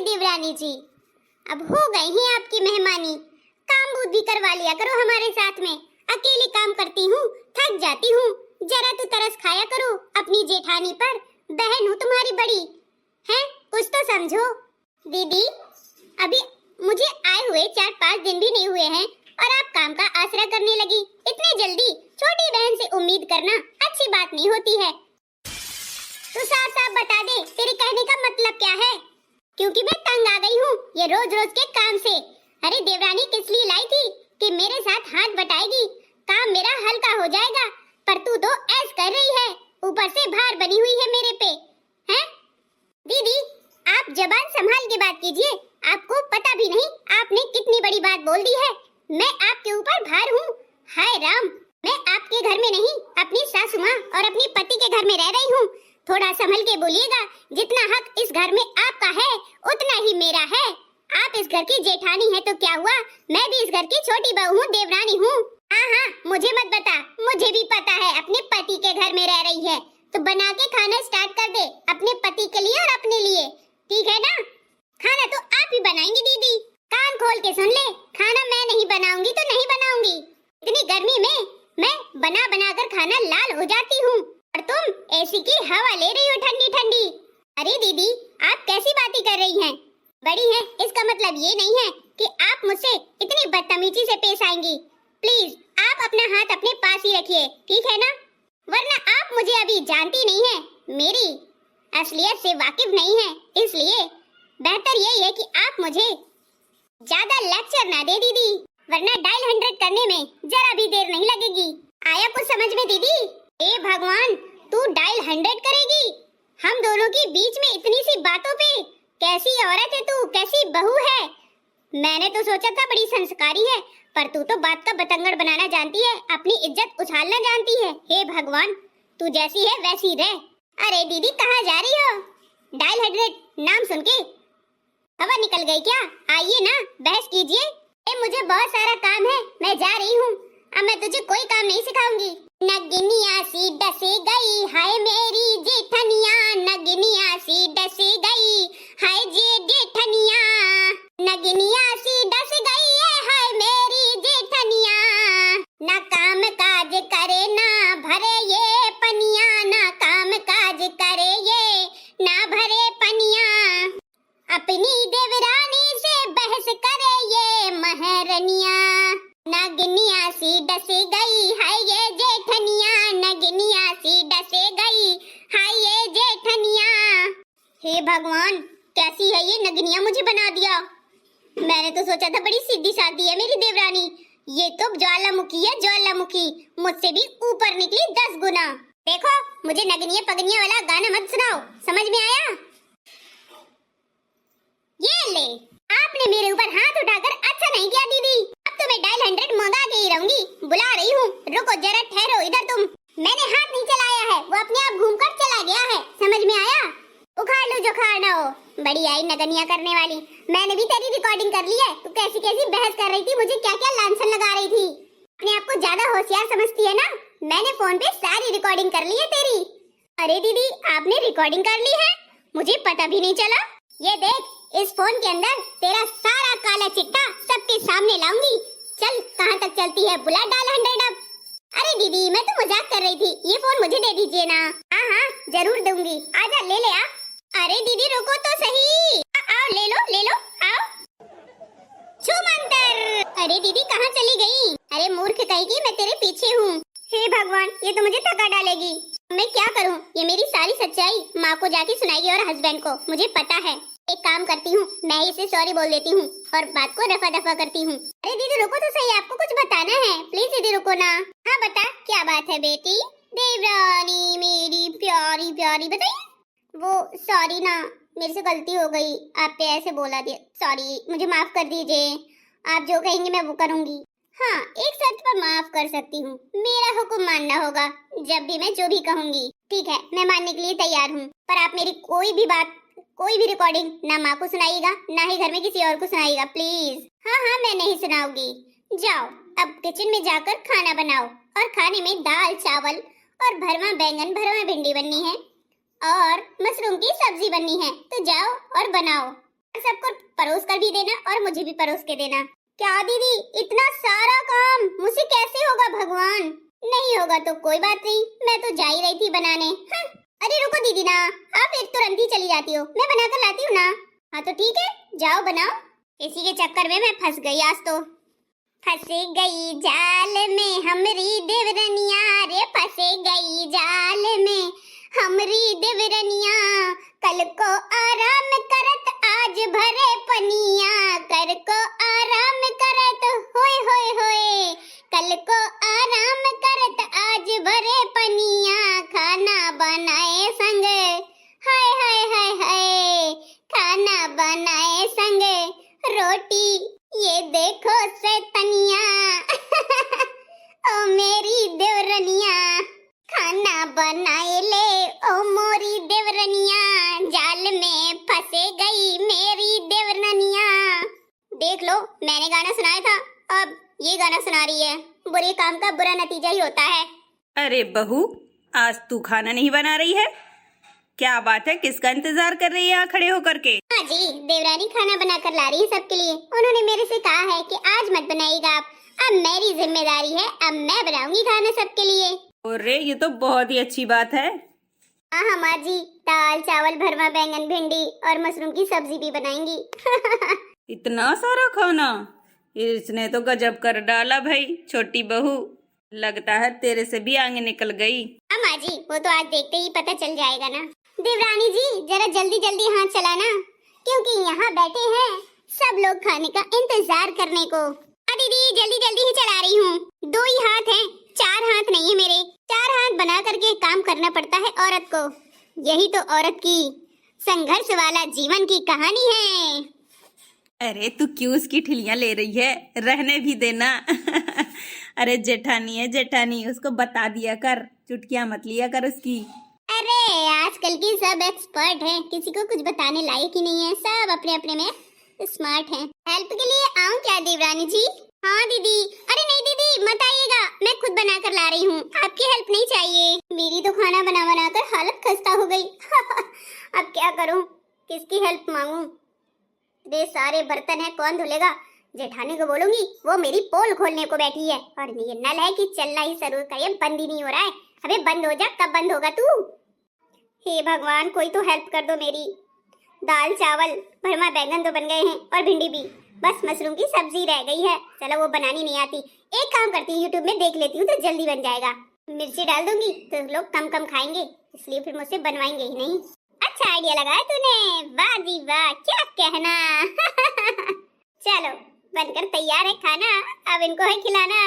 अरे देवरानी जी, अब हो गई हैं आपकी मेहमानी। काम बूद भी करवा लिया करो हमारे साथ में। अकेली काम करती हूँ, थक जाती हूँ। जरा तो तरस खाया करो अपनी जेठानी पर। बहन हूँ तुम्हारी बड़ी, हैं? कुछ तो समझो। दीदी, अभी मुझे आए हुए 4-5 दिन भी नहीं हुए हैं और आप काम का आसरा करने लगी। इतने जल्दी छोटी बहन से उम्मीद करना अच्छी बात नहीं होती है। तो साफ साफ बता दे, तेरे कहने का मतलब क्या है? क्योंकि मैं तंग आ गई हूँ ये रोज रोज के काम से। अरे देवरानी किस लिए लाई थी कि मेरे साथ हाथ बटाएगी, काम मेरा हल्का हो जाएगा। पर तू तो ऐस कर रही है, ऊपर से भार बनी हुई है मेरे पे, हैं? दीदी, आप जबान संभाल के बात कीजिए। आपको पता भी नहीं आपने कितनी बड़ी बात बोल दी है। मैं आपके ऊपर भार हूँ। हाय राम, मैं आपके घर में नहीं, अपनी सासू माँ और अपनी पति के घर में रह रही हूँ। थोड़ा संभल के बोलिएगा। जितना हक इस घर में आपका है, उतना ही मेरा है। आप इस घर की जेठानी है तो क्या हुआ, मैं भी इस घर की छोटी बहू हूँ, देवरानी हूँ। हाँ हाँ, मुझे मत बता, मुझे भी पता है अपने पति के घर में रह रही है। तो बना के खाना स्टार्ट कर दे, अपने पति के लिए और अपने लिए, ठीक है ना? खाना तो आप ही बनाएंगी दीदी। कान खोल के सुन ले, खाना मैं नहीं बनाऊंगी तो नहीं बनाऊंगी। इतनी गर्मी में मैं बना बना कर खाना लाल हो जाती हूँ और तुम एसी की हवा ले रही हो ठंडी ठंडी। अरे दीदी, आप कैसी बातें कर रही हैं? बड़ी हैं, इसका मतलब ये नहीं है कि आप मुझसे इतनी बदतमीजी से पेश आएंगी। प्लीज आप अपना हाथ अपने पास ही रखिए, ठीक है ना? वरना आप मुझे अभी जानती नहीं है, मेरी असलियत से वाकिफ नहीं है। इसलिए बेहतर यही है कि आप मुझे ज्यादा लेक्चर ना दे दीदी, वरना डायल 100 करने में जरा भी देर नहीं लगेगी। आया कुछ समझ में दीदी? ए भगवान, तू डायल 100 करेगी? हम दोनों के बीच में इतनी सी बातों पे? कैसी औरत है तू, कैसी बहू है? मैंने तो सोचा था बड़ी संस्कारी है, पर तू तो बात का बतंगड़ बनाना जानती है, अपनी इज्जत उछालना जानती है। हे भगवान, तू जैसी है वैसी रह। अरे दीदी, कहाँ जा रही हो? डायल 100 नाम सुन के हवा निकल गई क्या? आइए ना, बहस कीजिए। मुझे बहुत सारा काम है, मैं जा रही हूँ। अब मैं तुझे कोई काम नहीं सिखाऊंगी। नगनिया सी डसे गई, हाय मेरी जेठनिया। नगनिया सी डसे गई, हाय जेठनिया। नगनिया सी डस गई है, हाय मेरी जेठनिया। ना काम काज करे ना भरे ये पनिया, ना काम काज करे ये ना भरे पनिया। अपनी देवरानी से बहस करे ये महारानिया। नगनिया सी डसे गई, हाय ये जेठनिया। नगनिया सी डसे गई, हाय ये जेठनिया। हे भगवान, कैसी है ये नगनिया, मुझे बना दिया। मैंने तो सोचा था बड़ी सीधी सादी है मेरी देवरानी, ये तो ज्वालामुखी है, ज्वालामुखी। मुझसे भी ऊपर निकली 10 गुना। देखो, मुझे नगनिया पगनिया वाला गाना मत सुनाओ, समझ में आया? ये ले, आपने मेरे ऊपर हाथ उठाकर अच्छा नहीं किया दीदी। अब तो मैं डायल 100 मंगा के ही रहूंगी। बुला रही हूँ, रुको जरा, ठहरो इधर तुम। मैंने हाथ नहीं चलाया है, वो अपने आप घूमकर चला गया है, समझ में आया? उखाड़ लो जो खाना हो। बड़ी आई नगनिया करने वाली। मैंने भी तेरी रिकॉर्डिंग कर ली है, तू कैसी कैसी बहस कर रही थी, मुझे क्या क्या लांछन लगा रही थी। अपने आप को ज्यादा होशियार समझती है ना? मैंने फोन पे सारी रिकॉर्डिंग कर ली है तेरी। अरे दीदी, आपने रिकॉर्डिंग कर ली है? मुझे पता भी नहीं चला। ये देख, इस फोन के अंदर तेरा सारा काला चिट्ठा सबके सामने लाऊंगी। चल, कहाँ तक चलती है, बुला डायल 100 अब। अरे दीदी, मैं तो मजाक कर रही थी, ये फोन मुझे दे दीजिए ना। हाँ हाँ, जरूर दूंगी, आजा ले ले आ। अरे दीदी रुको तो सही। आओ, ले लो ले लो, आओ। छू मंतर। अरे दीदी, कहाँ चली गई? अरे मूर्ख कहेगी, मैं तेरे पीछे हूँ। हे भगवान, ये तो मुझे थका डालेगी। मैं क्या करूँ? ये मेरी सारी सच्चाई माँ को जाके सुनाएगी और हस्बैंड को, मुझे पता है। एक काम करती हूँ, मैं इसे सॉरी बोल देती हूँ और बात को रफा दफा करती हूँ। अरे दीदी रुको तो सही, आपको कुछ बताना है, प्लीज दीदी रुको ना। हाँ बता, क्या बात है बेटी? देवरानी मेरी प्यारी प्यारी, बताइए। वो सॉरी ना, मेरे से गलती हो गई, आप पे ऐसे बोला दिया, सॉरी, मुझे माफ कर दीजिए। आप जो कहेंगे मैं वो करूँगी। हाँ, एक शर्त पर माफ कर सकती हूँ, मेरा हुक्म मानना होगा जब भी मैं जो भी कहूँगी। ठीक है, मैं मानने के लिए तैयार हूँ, पर आप मेरी कोई भी बात, कोई भी रिकॉर्डिंग ना माँ को सुनाइएगा, ना ही घर में किसी और को सुनाइएगा, प्लीज। हाँ हाँ, मैं नहीं सुनाऊंगी। जाओ, अब किचन में जाकर खाना बनाओ और खाने में दाल चावल और भरवा बैंगन भरवा भिंडी बननी है और मशरूम की सब्जी बननी है, तो जाओ और बनाओ। सबको परोस कर भी देना और मुझे भी परोस के देना। क्या दीदी, इतना सारा काम मुझसे कैसे होगा भगवान? नहीं होगा तो कोई बात नहीं, मैं तो जा ही रही थी बनाने। हाँ। अरे रुको दीदी ना, आप एक तुरंत ही चली जाती हो, मैं बना कर लाती हूँ ना। हाँ तो ठीक है, जाओ बनाओ। इसी के चक्कर में मैं फंस गई आज तो। फंस गई जाल में हमरी देवरनिया रे, फंस गई जाल में हमरी देवरनिया। कल को आराम करत आज भरे पनिया, कर को आराम करत होए होए होए। कल को आराम करत आज भरे पनिया, खाना बनाए संग हाय हाय हाय हाय। खाना बनाए संग रोटी, ये देखो सैतनिया ओ मेरी देवरनिया। खाना बनाए ले ओ मोरी देवरनिया, जाल में फंसे गई मेरी देवरनिया। देख लो, मैंने गाना सुनाया था, अब ये गाना सुना रही है। बुरे काम का बुरा नतीजा ही होता है। अरे बहू, आज तू खाना नहीं बना रही है? क्या बात है, किसका इंतजार कर रही है यहाँ खड़े होकर के? हाँ जी, देवरानी खाना बना कर ला रही है सबके लिए। उन्होंने मेरे से कहा है कि आज मत बनाइएगा आप, अब मेरी जिम्मेदारी है, अब मैं बनाऊंगी खाना सबके लिए। अरे ये तो बहुत ही अच्छी बात है। हाँ माँ जी, दाल चावल भरवा बैंगन भिंडी और मशरूम की सब्जी भी बनाएंगी। इतना सारा खाना, इसने तो गजब कर डाला भाई। छोटी बहू, लगता है तेरे से भी आगे निकल गई। हाँ माँ जी, वो तो आज देखते ही पता चल जाएगा ना। देवरानी जी, जरा जल्दी जल्दी हाथ चलाना, क्योंकि यहाँ बैठे हैं सब लोग खाने का इंतजार करने को। दीदी जल्दी जल्दी ही चला रही हूँ, 2 ही हाथ हैं, 4 हाथ नहीं है मेरे। 4 हाथ बना करके काम करना पड़ता है औरत को। यही तो औरत की संघर्ष वाला जीवन की कहानी है। अरे तू क्यों उसकी ठिलियां ले रही है, रहने भी देना। अरे जेठानी है जेठानी, उसको बता दिया कर, चुटकियां मत लिया कर उसकी। अरे आजकल की सब एक्सपर्ट हैं, किसी को कुछ बताने लायक ही नहीं है, सब अपने अपने में स्मार्ट हैं। हेल्प के लिए आऊं क्या देवरानी जी? हाँ दीदी। अरे नहीं दीदी मत आइएगा, मैं खुद बना कर ला रही हूँ, आपकी हेल्प नहीं चाहिए। मेरी तो खाना बना बना कर हालत खस्ता हो गई। अब क्या करूँ, किसकी हेल्प मांगू? इतने सारे बर्तन है, कौन धुलेगा? जेठानी को बोलूंगी, वो मेरी पोल खोलने को बैठी है, और ये नल है कि चलना ही जरूर का, ये बंद ही नहीं हो रहा है। अबे बंद हो जा, कब बंद होगा तू? हे भगवान, कोई तो हेल्प कर दो मेरी। दाल चावल भरमा बैंगन तो बन गए हैं और भिंडी भी, बस मशरूम की सब्जी रह गई है। चलो वो बनानी नहीं आती, एक काम करती हूँ, यूट्यूब में देख लेती हूँ तो जल्दी बन जाएगा। मिर्ची डाल दूंगी तो लोग कम कम खाएंगे, इसलिए फिर मुझसे बनवाएंगे ही नहीं। अच्छा आइडिया लगाया तूने, वाह जी वाह, क्या कहना। चलो बनकर तैयार है खाना, अब इनको है खिलाना।